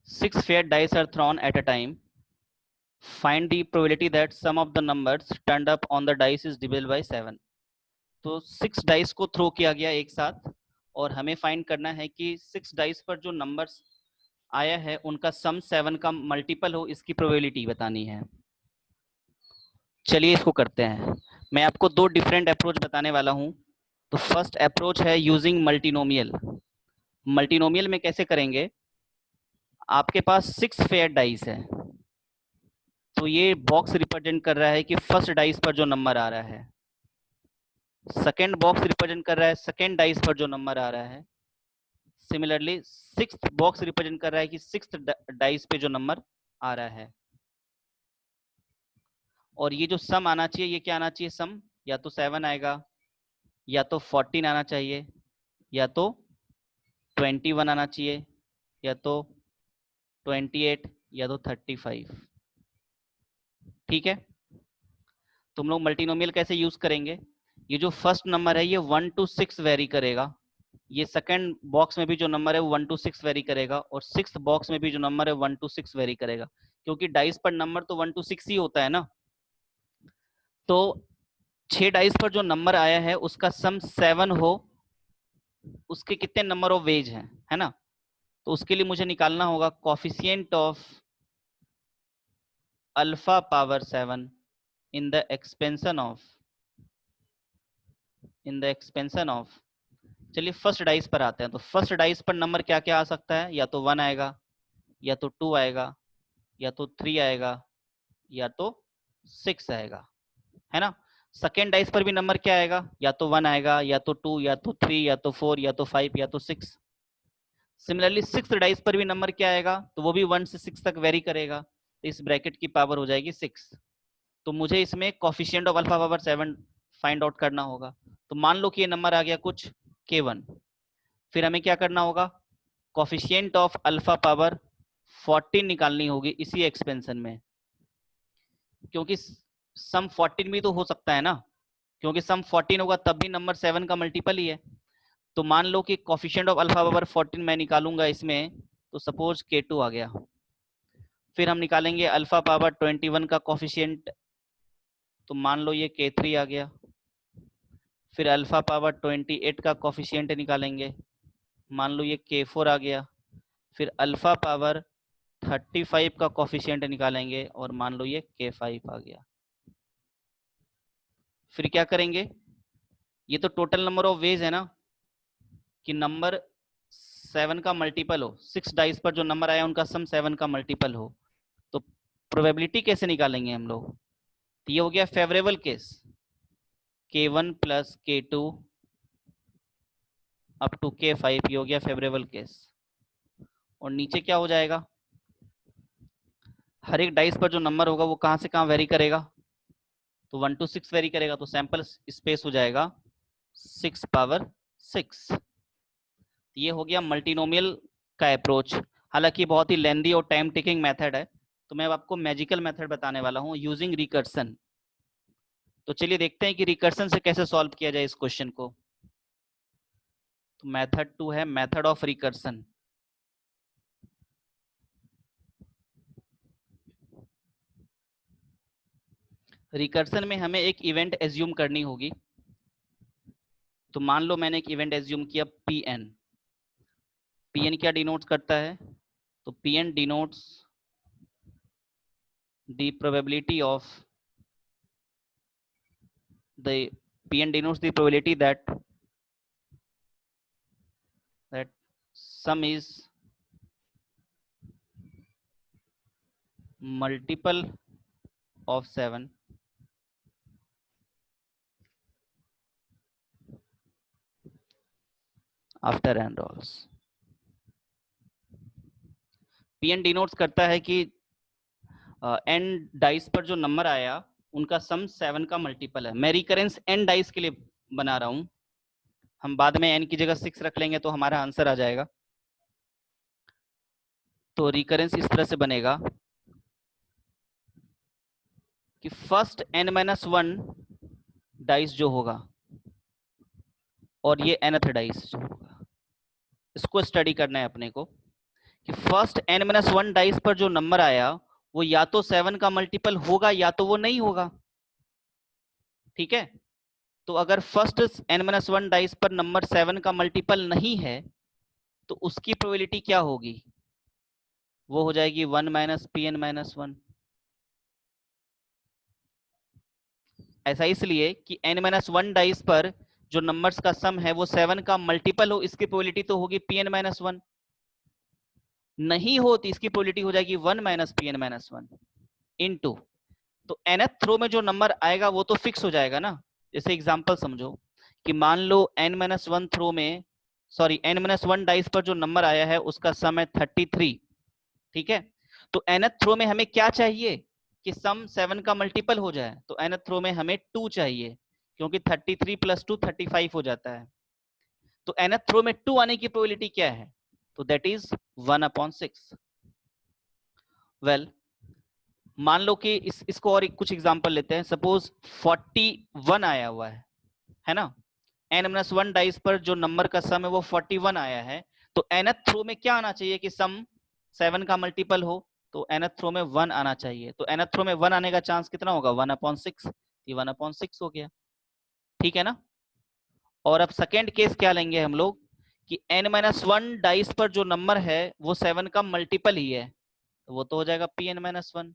6 fair dice are thrown at a time. Find the probability that sum of the numbers turned up on the dice is divisible by 7. तो 6 dice को throw किया गया एक साथ और हमें find करना है कि 6 डाइस पर जो नंबर्स आया है उनका सम 7 का मल्टीपल हो, इसकी प्रोबेबिलिटी बतानी है। चलिए इसको करते हैं। मैं आपको दो डिफरेंट अप्रोच बताने वाला हूं। तो फर्स्ट अप्रोच है यूजिंग मल्टीनोमियल। मल्टीनोमियल में कैसे करेंगे, आपके पास 6 फेयर डाइस है, तो ये बॉक्स रिप्रेजेंट कर रहा है कि फर्स्ट डाइस पर जो नंबर आ रहा है, सेकेंड बॉक्स रिप्रेजेंट कर रहा है सेकेंड डाइस पर जो नंबर आ रहा है, सिमिलरली सिक्स्थ बॉक्स रिप्रेजेंट कर रहा है कि सिक्स्थ डाइस पे जो नंबर आ रहा है। और ये जो सम आना चाहिए, ये क्या आना चाहिए सम, या तो 7 आएगा, या तो 14 आना चाहिए, या तो 21 आना चाहिए, या तो 28, या तो 35। ठीक है, तुम लोग मल्टीनोमियल कैसे यूज करेंगे, ये जो फर्स्ट नंबर है ये 1 to 6 वेरी करेगा, ये सेकंड बॉक्स में भी जो नंबर है वो 1 to 6 वेरी करेगा, और सिक्स्थ बॉक्स में भी जो नंबर है 1 to 6 वेरी करेगा, क्योंकि डाइस पर नंबर तो 1 to 6 ही होता है ना। तो 6 डाइस पर जो नंबर आया है उसका सम 7 हो, उसके कितने नंबर ऑफ वेज हैं, है ना। तो उसके लिए मुझे निकालना होगा coefficient of alpha power 7 in the expansion of चलिए फर्स्ट डाइस पर आते हैं। तो फर्स्ट डाइस पर नंबर क्या क्या आ सकता है, या तो 1 आएगा, या तो 2 आएगा, या तो 3 आएगा, या तो 6 आएगा, है ना। सेकेंड डाइस पर भी नंबर क्या आएगा, या तो 1 आएगा, या तो 2, या तो 3, या तो 4, या तो 5, या तो 6। सिमिलरली सिक्स डाइस पर भी नंबर क्या आएगा, तो वो भी 1 से 6 तक वेरी करेगा, तो इस ब्रैकेट की पावर हो जाएगी 6। तो मुझे इसमें coefficient of alpha power 7 find out करना होगा। तो मान लो कि ये नंबर आ गया कुछ K1, फिर हमें क्या करना होगा, कोफिशिएंट ऑफ अल्फा पावर 14 निकालनी होगी इसी एक्सपेंशन में, क्योंकि सम 14 भी तो हो सकता है ना, क्योंकि सम 14 होगा तब भी नंबर 7 का मल्टीपल ही है। तो मान लो कि कोफिशिएंट ऑफ अल्फा पावर 14 मैं निकालूंगा इसमें, तो सपोज K2 आ गया। फिर हम निकालेंगे अल्फा पावर 21 का कोफिशिएंट, तो मान लो ये K3 आ गया। फिर अल्फा पावर 28 का कोफिशिएंट निकालेंगे, मान लो ये K4 आ गया। फिर अल्फा पावर 35 का कोफिशिएंट निकालेंगे और मान लो ये K5 आ गया। फिर क्या करेंगे, ये तो टोटल नंबर ऑफ वेज है ना, कि नंबर 7 का मल्टीपल हो, 6 डाइस पर जो नंबर आया उनका सम 7 का मल्टीपल हो। तो प्रोबेबिलिटी कैसे निकालेंगे हम लोग, तो ये हो गया favourable case, K1 plus K2 up to K5, ये हो गया फेवरेबल केस। और नीचे क्या हो जाएगा, हर एक डाइस पर जो नंबर होगा वो कहां से कहां वेरी करेगा, तो 1 to 6 वेरी करेगा, तो सैंपल स्पेस हो जाएगा 6 पावर 6। ये हो गया मल्टीनोमियल का अप्रोच। हालांकि बहुत ही लेंदी और टाइम टेकिंग मेथड है, तो मैं आपको मैजिकल मेथड बताने वाला हूं यूजिंग रिकर्सन। तो चलिए देखते हैं कि रिकर्सन से कैसे सॉल्व किया जाए इस क्वेश्चन को। तो मेथड 2 है मेथड ऑफ रिकर्सन। रिकर्सन में हमें एक इवेंट एज्यूम करनी होगी। तो मान लो मैंने एक इवेंट एज्यूम किया Pn। Pn क्या डिनोट्स करता है, तो Pn denotes the probability of the Pn denotes the probability that sum is multiple of 7 after n rolls। Pn denotes करता है कि n डाइस पर जो नंबर आया उनका सम 7 का मल्टीपल है। मैं रिकरेंस n डाइस के लिए बना रहा हूं, हम बाद में n की जगह 6 रख लेंगे तो हमारा आंसर आ जाएगा। तो रिकरेंस इस तरह से बनेगा कि फर्स्ट n-1 डाइस जो होगा और ये nth डाइस जो होगा, इसको स्टडी करना है अपने को कि फर्स्ट n-1 डाइस पर जो नंबर आया वो या तो 7 का मल्टीपल होगा या तो वो नहीं होगा। ठीक है, तो अगर फर्स्ट n-1 डाइस पर नंबर 7 का मल्टीपल नहीं है तो उसकी प्रोबेबिलिटी क्या होगी? वो हो जाएगी 1 - Pn-1। ऐसा इसलिए कि n-1 डाइस पर जो नंबर्स का सम है वो 7 का मल्टीपल हो, इसकी प्रोबेबिलिटी तो होगी Pn-1। नहीं हो तो इसकी प्रोबेबिलिटी हो जाएगी 1 - Pn-1 इनटू, तो nth थ्रो में जो नंबर आएगा वो तो फिक्स हो जाएगा ना। जैसे एग्जांपल समझो कि मान लो n-1 थ्रो में, सॉरी n-1 डाइस पर जो नंबर आया है उसका सम है 33। ठीक है, तो nth थ्रो में हमें क्या चाहिए कि सम 7 का मल्टीपल हो जाए, तो nth थ्रो में हमें 2 चाहिए, क्योंकि 33 + 2 35 हो जाता है। तो nth थ्रो में 2 आने की प्रोबेबिलिटी क्या है? तो दैट इज 1/6। वेल, मान लो कि इसको और कुछ एग्जांपल लेते हैं। सपोज 41 आया हुआ है ना। n-1 डाइस पर जो नंबर का सम है वो 41 आया है, तो nth थ्रो में क्या आना चाहिए कि सम 7 का मल्टीपल हो, तो nth थ्रो में 1 आना चाहिए। तो nth थ्रो में 1 आने का चांस कितना होगा? 1/6। ये 1/6 हो गया। ठीक है ना। और अब सेकेंड केस क्या लेंगे हम लोग कि n-1 डाइस पर जो नंबर है वो 7 का मल्टीपल ही है, तो वो तो हो जाएगा Pn-1।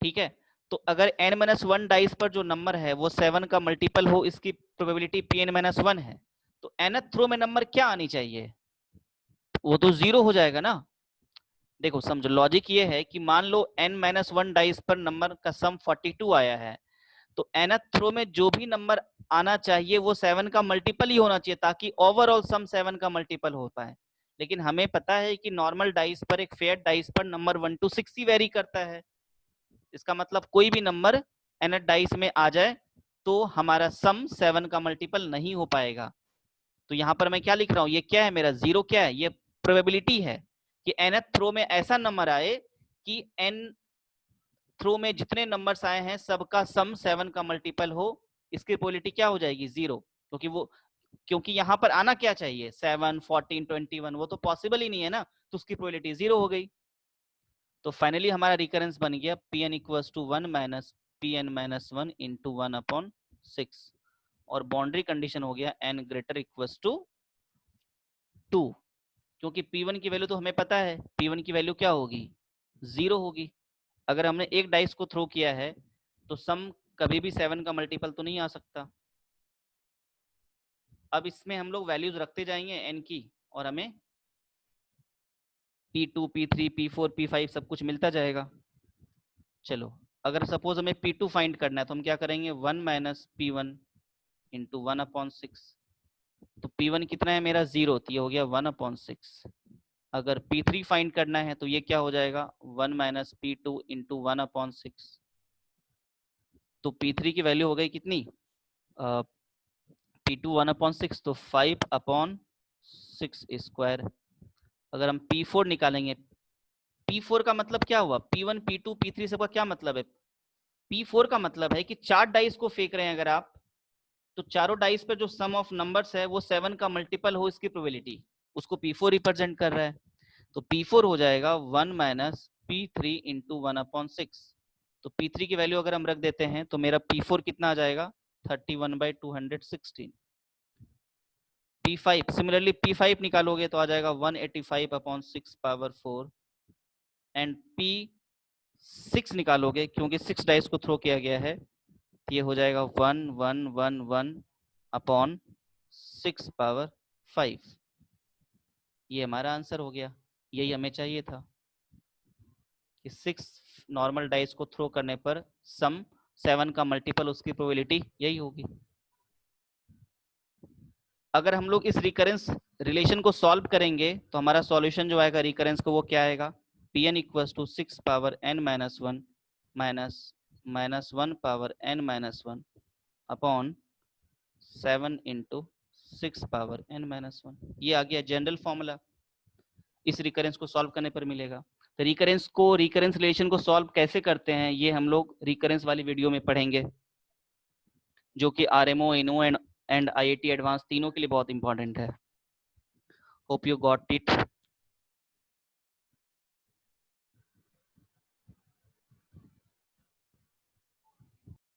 ठीक है, तो अगर n-1 डाइस पर जो नंबर है वो 7 का मल्टीपल हो, इसकी प्रोबेबिलिटी Pn-1 है, तो nth थ्रो में नंबर क्या आनी चाहिए? वो तो 0 हो जाएगा ना। देखो समझो, लॉजिक ये है कि मान लो n-1 डाइस पर नंबर का सम 42 आया है, तो nth थ्रो में जो भी नंबर आना चाहिए वो 7 का मल्टीपल ही होना चाहिए, ताकि ओवरऑल सम 7 का मल्टीपल हो पाए। लेकिन हमें पता है कि नॉर्मल डाइस पर, एक फेयर डाइस पर नंबर 1 to 6 ही वेरी करता है। इसका मतलब कोई भी नंबर nth डाइस में आ जाए तो हमारा सम 7 का मल्टीपल नहीं हो पाएगा। तो यहां पर मैं क्या लिख रहा हूं, ये क्या है मेरा 0, क्या है? ये प्रोबेबिलिटी है कि nth थ्रो में ऐसा नंबर आए कि n थ्रो में जितने नंबर्स आए हैं सबका सम 7 का मल्टीपल हो, इसकी प्रोबेबिलिटी क्या हो जाएगी? 0। क्योंकि यहां पर आना क्या चाहिए? 7, 14, 21, वो तो पॉसिबल ही नहीं है ना, तो उसकी प्रोबेबिलिटी 0 हो गई। तो फाइनली हमारा रिकरेंस बन गया Pn = 1 - Pn-1 × 1/6, और बाउंड्री कंडीशन हो गया n > 2, क्योंकि P1 की वैल्यू तो हमें पता है, P1 की वैल्यू क्या होगी? 0 होगी। अगर हमने एक डाइस को थ्रो किया है तो सम कभी भी 7 का मल्टीपल तो नहीं आ सकता। अब इसमें हम लोग वैल्यूज रखते जाएंगे n की, और हमें P2, P3, P4, P5 सब कुछ मिलता जाएगा। चलो, अगर सपोज हमें P2 फाइंड करना है तो हम क्या करेंगे? 1 - P1 × 1/6। तो P1 कितना है मेरा? 0, तो ये हो गया 1/6। अगर P3 फाइंड करना है तो ये क्या हो जाएगा? 1 - P2 × 1/6। तो P3 की वैल्यू हो गई कितनी? P2 1/6, तो 5/6²। अगर हम P4 निकालेंगे, P4 का मतलब क्या हुआ? P1, P2, P3 सबका क्या मतलब है? P4 का मतलब है कि 4 डाइस को फेंक रहे हैं अगर आप, तो चारों डाइस पे जो सम ऑफ नंबर्स है वो 7 का मल्टीपल हो, इसकी प्रोबेबिलिटी, उसको P4 रिप्रेजेंट कर रहा है। तो P4 हो जाएगा 1 - P3 × 1/6। तो P3 की वैल्यू अगर हम रख देते हैं तो मेरा P4 कितना आ जाएगा? 31/216। P5 सिमिलरली P5 निकालोगे तो आ जाएगा 185/6⁴। एंड P6 निकालोगे, क्योंकि 6 डाइस को थ्रो किया गया है, ये हो जाएगा 1111/6⁵। ये हमारा आंसर हो गया। यही हमें चाहिए था कि 6 नॉर्मल डाइस को थ्रो करने पर सम 7 का मल्टीपल, उसकी प्रोबेबिलिटी यही होगी। अगर हम लोग इस रिकरेंस रिलेशन को सॉल्व करेंगे तो हमारा सॉल्यूशन जो आएगा रिकरेंस को, वो क्या आएगा? Pn = 6n-1 -1n-1 upon 7 × 6n-1। ये आ गया जनरल फॉर्मूला, इस रिकरेंस को सॉल्व करने पर मिलेगा। तो रिकरेंस रिलेशन को सॉल्व कैसे करते हैं ये हम लोग रिकरेंस वाली वीडियो में पढ़ेंगे, जो कि RMO, INO and IIT advance तीनों के लिए बहुत इंपॉर्टेंट है। Hope you got it.